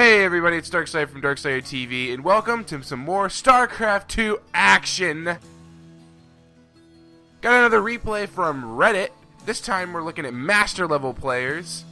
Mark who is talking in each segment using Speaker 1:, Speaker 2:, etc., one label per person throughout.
Speaker 1: Hey everybody, it's Darkslayer from DarkslayerTV, and welcome to some more StarCraft 2 action! Got another replay from Reddit. This time we're looking at master level players,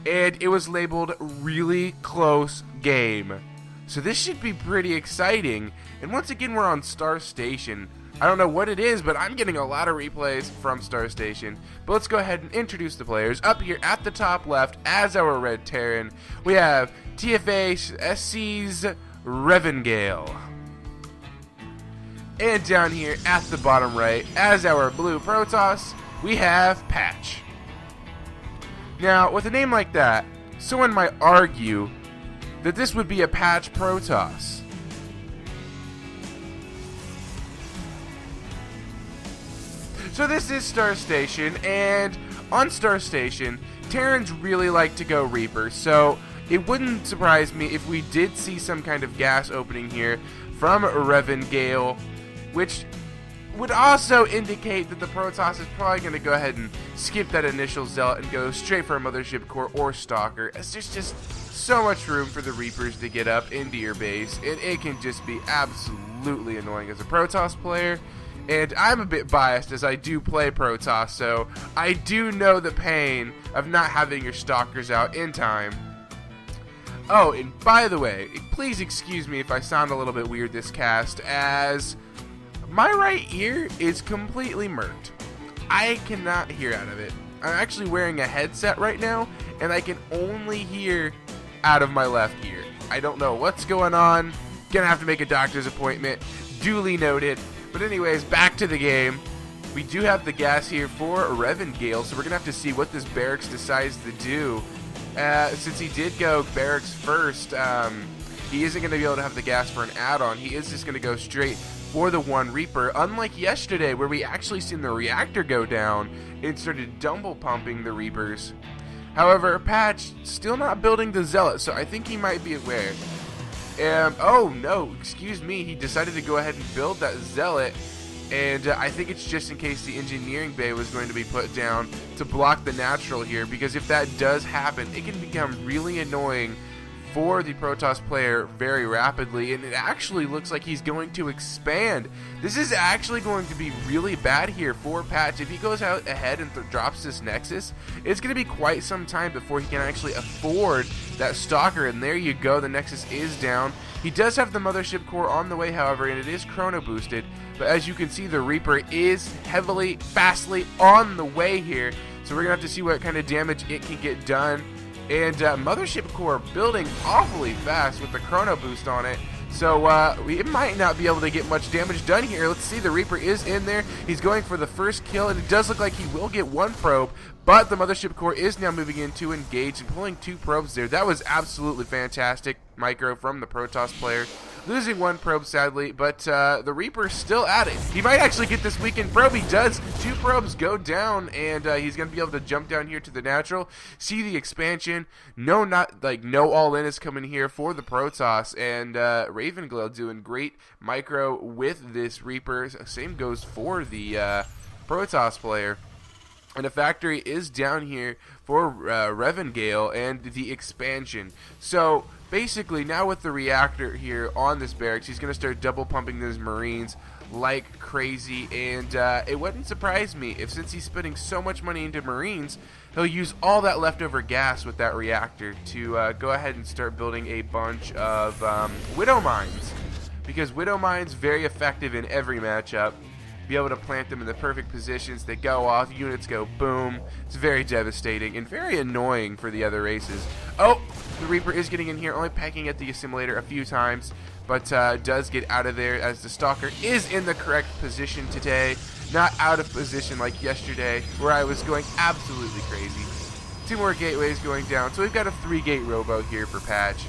Speaker 1: and it was labeled really close game. So this should be pretty exciting, and once again we're on Star Station. I don't know what it is, but I'm getting a lot of replays from Star Station. But let's go ahead and introduce the players. Up here at the top left, as our Red Terran, we have TFAsc's Revangale. And down here at the bottom right, as our Blue Protoss, we have Patch. Now, with a name like that, someone might argue that this would be a Patch Protoss. So this is Star Station, and on Star Station, Terrans really like to go Reaper, so it wouldn't surprise me if we did see some kind of gas opening here from Revangale, which would also indicate that the Protoss is probably going to go ahead and skip that initial Zealot and go straight for a Mothership Core or Stalker, as there's just so much room for the Reapers to get up into your base, and it can just be absolutely annoying as a Protoss player. And I'm a bit biased as I do play Protoss, so I do know the pain of not having your Stalkers out in time. Oh, and by the way, please excuse me if I sound a little bit weird this cast, as my right ear is completely murked. I cannot hear out of it. I'm actually wearing a headset right now, and I can only hear out of my left ear. I don't know what's going on. Gonna have to make a doctor's appointment. Duly noted. But anyways, back to the game. We do have the gas here for Revangale, so we're going to have to see what this barracks decides to do. Since he did go barracks first, he isn't going to be able to have the gas for an add-on. He is just going to go straight for the one Reaper, unlike yesterday where we actually seen the reactor go down and started double pumping the Reapers. However, Patch still not building the Zealot, so I think he might be aware. Oh no, excuse me, he decided to go ahead and build that Zealot, and I think it's just in case the engineering bay was going to be put down to block the natural here, because if that does happen, it can become really annoying for the Protoss player very rapidly, and it actually looks like he's going to expand. This is actually going to be really bad here for Patch. If he goes out ahead and drops this Nexus, it's going to be quite some time before he can actually afford that Stalker, and there you go, the Nexus is down. He does have the Mothership Core on the way, however, and it is chrono boosted, but as you can see, the Reaper is fastly on the way here, so we're going to have to see what kind of damage it can get done. And Mothership Core building awfully fast with the chrono boost on it. So it might not be able to get much damage done here. Let's see, the Reaper is in there. He's going for the first kill, and it does look like he will get one probe. But the Mothership Core is now moving in to engage and pulling two probes there. That was absolutely fantastic micro from the Protoss player. Losing one probe, sadly, but the Reaper's still at it. He might actually get this weekend probe. He does. Two probes go down, and he's going to be able to jump down here to the natural, see the expansion. No all-in is coming here for the Protoss, and Revangale doing great micro with this Reaper. Same goes for the Protoss player. And the factory is down here for Revangale and the expansion. So basically, now with the reactor here on this barracks, he's going to start double pumping those Marines like crazy. And it wouldn't surprise me if, since he's spending so much money into Marines, he'll use all that leftover gas with that reactor to go ahead and start building a bunch of Widow Mines. Because Widow Mines very effective in every matchup. Be able to plant them in the perfect positions. They go off, units go boom. It's very devastating and very annoying for the other races. Oh, the Reaper is getting in here, only pecking at the assimilator a few times, but does get out of there as the Stalker is in the correct position today, not out of position like yesterday where I was going absolutely crazy. Two more gateways going down, so we've got a 3-gate robo here for Patch.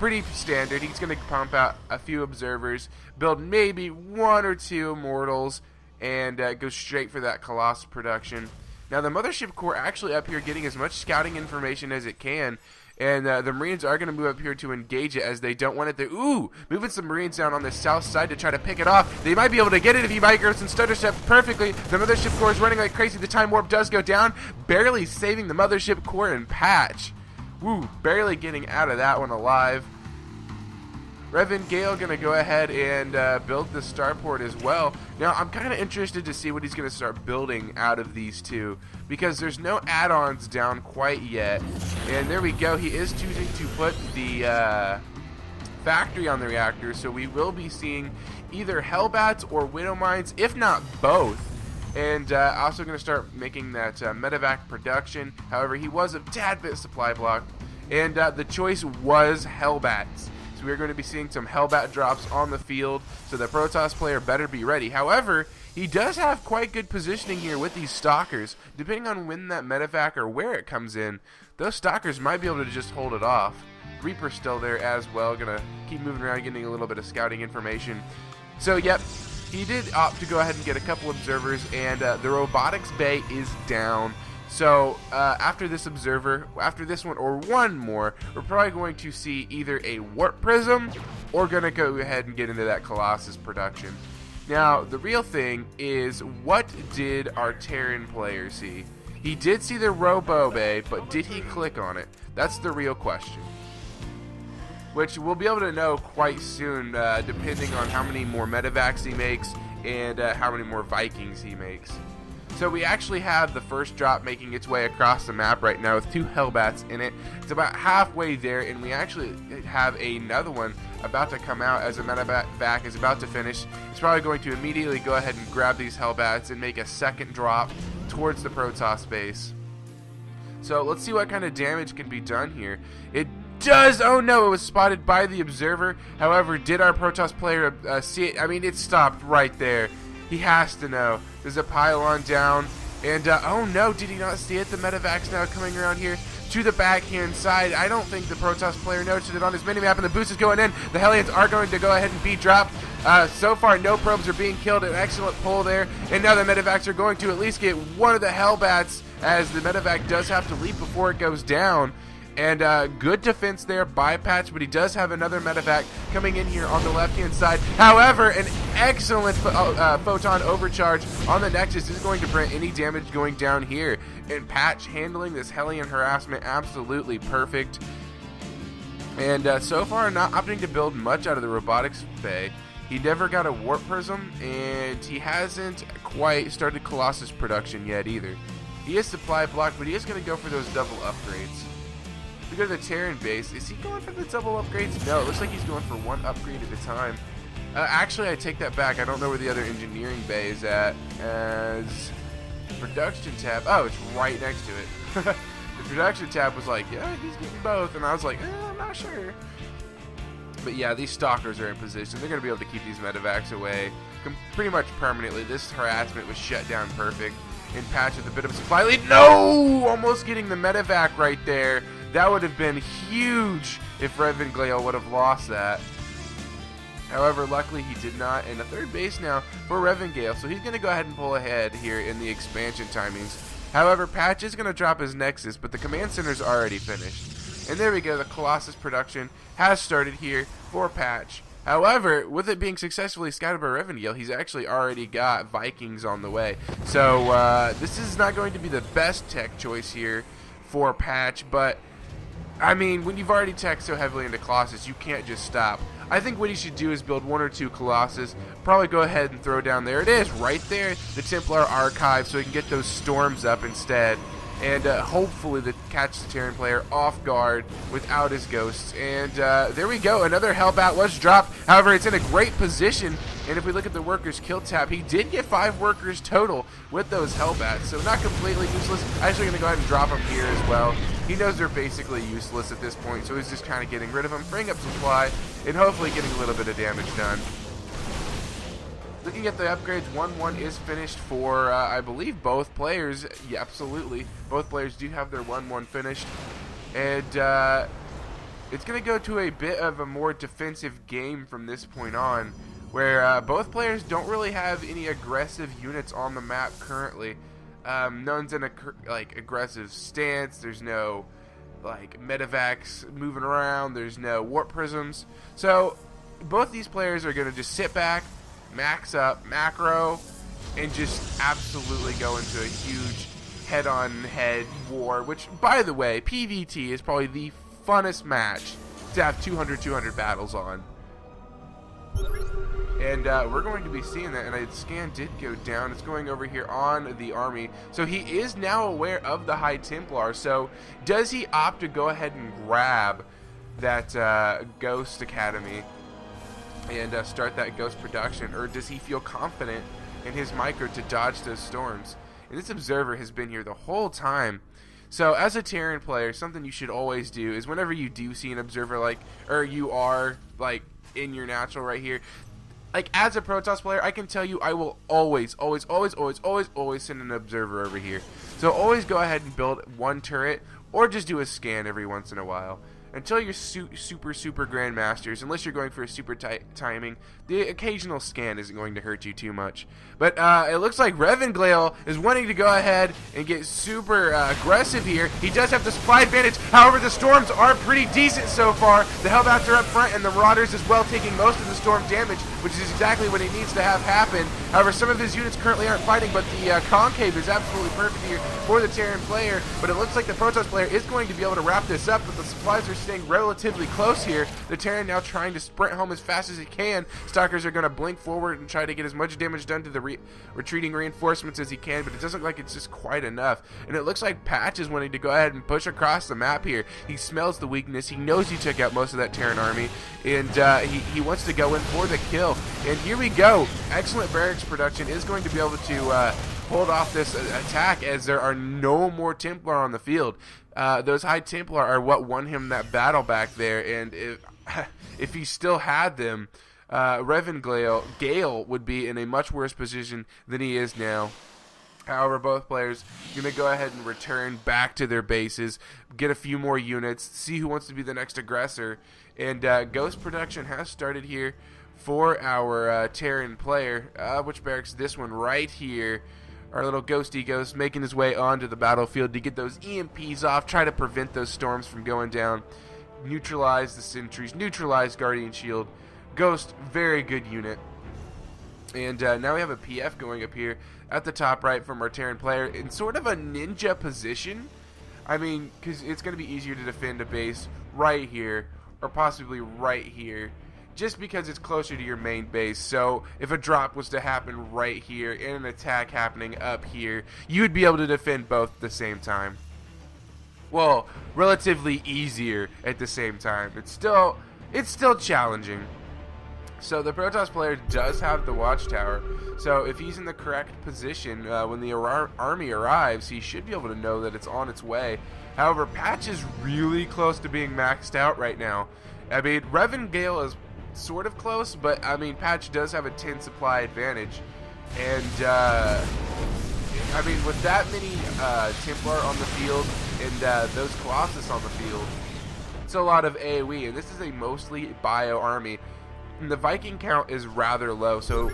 Speaker 1: Pretty standard. He's going to pump out a few observers, build maybe 1 or 2 immortals, and go straight for that Colossus production. Now the Mothership Core actually up here getting as much scouting information as it can, and the Marines are going to move up here to engage it as they don't want it to. Ooh, moving some Marines down on the south side to try to pick it off. They might be able to get it if he micros and stutter steps perfectly. The Mothership Core is running like crazy. The time warp does go down, barely saving the Mothership Core and Patch. Woo, barely getting out of that one alive. Revangale going to go ahead and build the starport as well. Now, I'm kind of interested to see what he's going to start building out of these two, because there's no add-ons down quite yet. And there we go. He is choosing to put the factory on the reactor, so we will be seeing either Hellbats or Widow Mines, if not both. And also going to start making that medevac production. However, he was a tad bit supply blocked, and the choice was Hellbats. So we're going to be seeing some Hellbat drops on the field, so the Protoss player better be ready. However, he does have quite good positioning here with these Stalkers. Depending on when that medevac or where it comes in, those Stalkers might be able to just hold it off. Reaper's still there as well, gonna keep moving around, getting a little bit of scouting information. So, yep, he did opt to go ahead and get a couple observers, and the robotics bay is down. So after this observer, after this one or one more, we're probably going to see either a warp prism or gonna go ahead and get into that Colossus production. Now, the real thing is, what did our Terran player see? He did see the robo bay, but did he click on it? That's the real question, which we'll be able to know quite soon, depending on how many more medevacs he makes and how many more Vikings he makes. So we actually have the first drop making its way across the map right now with 2 Hellbats in it. It's about halfway there, and we actually have another one about to come out as a medevac is about to finish. It's probably going to immediately go ahead and grab these Hellbats and make a second drop towards the Protoss base. So let's see what kind of damage can be done here. It does, oh no, it was spotted by the observer. However, did our Protoss player see it? I mean, it stopped right there. He has to know. There's a pylon down, and oh no, did he not see it? The medevac's now coming around here to the backhand side. I don't think the Protoss player noticed it on his minimap, and the boost is going in. The Hellions are going to go ahead and be dropped. So far, no probes are being killed. An excellent pull there, and now the medevacs are going to at least get one of the Hellbats, as the medevac does have to leap before it goes down. And good defense there by Patch, but he does have another medevac coming in here on the left-hand side. However, an excellent photon overcharge on the Nexus is going to prevent any damage going down here. And Patch handling this Hellion harassment absolutely perfect. And so far, not opting to build much out of the robotics bay. He never got a warp prism, and he hasn't quite started Colossus production yet either. He is supply blocked, but he is going to go for those double upgrades. We go to the Terran base. Is he going for the double upgrades? No, it looks like he's going for one upgrade at a time. Actually, I take that back. I don't know where the other engineering bay is at. As production tab. Oh, it's right next to it. The production tab was like, yeah, he's getting both. And I was like, I'm not sure. But yeah, these Stalkers are in position. They're going to be able to keep these medevacs away pretty much permanently. This harassment was shut down perfect. And Patch with a bit of a supply lead. No! Almost getting the medevac right there. That would have been huge if Revangale would have lost that. However, luckily he did not. And a third base now for Revangale. So he's going to go ahead and pull ahead here in the expansion timings. However, Patch is going to drop his Nexus, but the command center's already finished. And there we go. The Colossus production has started here for Patch. However, with it being successfully scouted by Revangale, he's actually already got Vikings on the way. So this is not going to be the best tech choice here for Patch, but I mean, when you've already teched so heavily into Colossus, you can't just stop. I think what he should do is build 1 or 2 Colossus, probably go ahead and throw down, there it is, right there, the Templar Archive, so he can get those storms up instead. And hopefully catch the Terran player off guard without his ghosts. And there we go, another Hellbat was dropped. However, it's in a great position. And if we look at the workers kill tab, he did get 5 workers total with those Hellbats. So not completely useless. Actually going to go ahead and drop him here as well. He knows they're basically useless at this point, so he's just kind of getting rid of them, freeing up supply, and hopefully getting a little bit of damage done. Looking at the upgrades, 1-1 is finished for, I believe, both players. Yeah, absolutely. Both players do have their 1-1 finished. And it's going to go to a bit of a more defensive game from this point on, where both players don't really have any aggressive units on the map currently. No one's in a aggressive stance. There's no medevacs moving around. There's no warp prisms. So both these players are going to just sit back, max up, macro, and just absolutely go into a huge head-on-head war, which, by the way, PvT is probably the funnest match to have 200 battles on. And we're going to be seeing that, and a scan did go down. It's going over here on the army. So he is now aware of the High Templar. So does he opt to go ahead and grab that Ghost Academy and start that Ghost production? Or does he feel confident in his micro to dodge those storms? And this observer has been here the whole time. So as a Terran player, something you should always do is whenever you do see an observer, like, or you are like in your natural right here, like as a Protoss player, I can tell you I will always send an observer over here. So always go ahead and build one turret or just do a scan every once in a while. Until you're super grandmasters, unless you're going for a super tight timing, the occasional scan isn't going to hurt you too much. But it looks like Revangale is wanting to go ahead and get super aggressive here. He does have the supply advantage. However, the storms are pretty decent so far. The Hellbats are up front, and the Marauders as well taking most of the storm damage, which is exactly what he needs to have happen. However, some of his units currently aren't fighting, but the Concave is absolutely perfect here for the Terran player. But it looks like the Protoss player is going to be able to wrap this up, but the supplies are staying relatively close here. The Terran now trying to sprint home as fast as he can. Stalkers are going to blink forward and try to get as much damage done to the retreating reinforcements as he can, but it doesn't look like it's just quite enough. And it looks like Patch is wanting to go ahead and push across the map here. He smells the weakness. He knows he took out most of that Terran army, and he wants to go in for the kill. And here we go. Excellent barracks production is going to be able to hold off this attack, as there are no more Templar on the field. Those High Templar are what won him that battle back there, and if he still had them, Revangale would be in a much worse position than he is now. However, both players are going to go ahead and return back to their bases, get a few more units, see who wants to be the next aggressor, and Ghost production has started here for our Terran player. Which barracks? This one right here. Our little ghosty ghost making his way onto the battlefield to get those EMPs off, try to prevent those storms from going down, neutralize the sentries, neutralize Guardian Shield. Ghost, very good unit. And now we have a PF going up here at the top right from our Terran player in sort of a ninja position. I mean, because it's going to be easier to defend a base right here or possibly right here, just because it's closer to your main base. So if a drop was to happen right here and an attack happening up here, you would be able to defend both at the same time. Well, relatively easier at the same time. It's still challenging. So the Protoss player does have the watchtower, so if he's in the correct position when the army arrives, he should be able to know that it's on its way. However, Patch is really close to being maxed out right now. I mean, Revangale is sort of close, but I mean, Patch does have a 10 supply advantage, and I mean, with that many Templar on the field and those Colossus on the field, it's a lot of AoE, and this is a mostly bio army, and the Viking count is rather low, so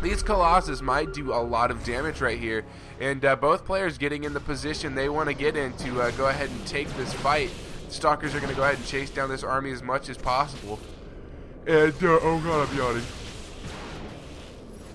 Speaker 1: these Colossus might do a lot of damage right here, and both players getting in the position they want to get in to go ahead and take this fight. Stalkers are going to go ahead and chase down this army as much as possible. And, oh god, I'm yawning.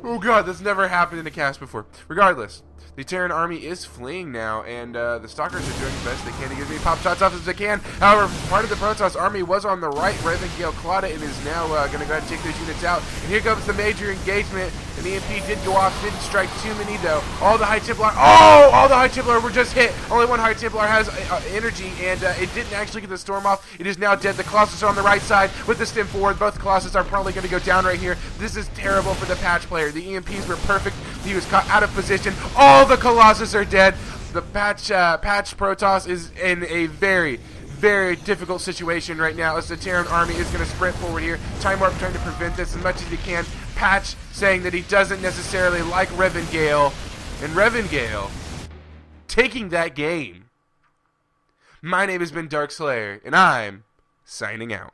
Speaker 1: Oh god, that's never happened in a cast before. Regardless, the Terran army is fleeing now, and the Stalkers are doing the best they can to get as many pop shots off as they can. However, part of the Protoss army was on the right. Revangale caught it and is now going to go ahead and take those units out. And here comes the major engagement. An EMP did go off, didn't strike too many though. All the High Templar, all the High Templar were just hit. Only one High Templar has energy, and it didn't actually get the storm off. It is now dead. The Colossus are on the right side with the stem forward. Both Colossus are probably going to go down right here. This is terrible for the Patch player. The EMPs were perfect. He was caught out of position. All the Colossus are dead. The Patch Protoss is in a very difficult situation right now, as the Terran army is going to sprint forward here. Time Warp trying to prevent this as much as he can. Patch saying that he doesn't necessarily like Revangale, and Revangale taking that game. My name has been Darkslayer, and I'm signing out.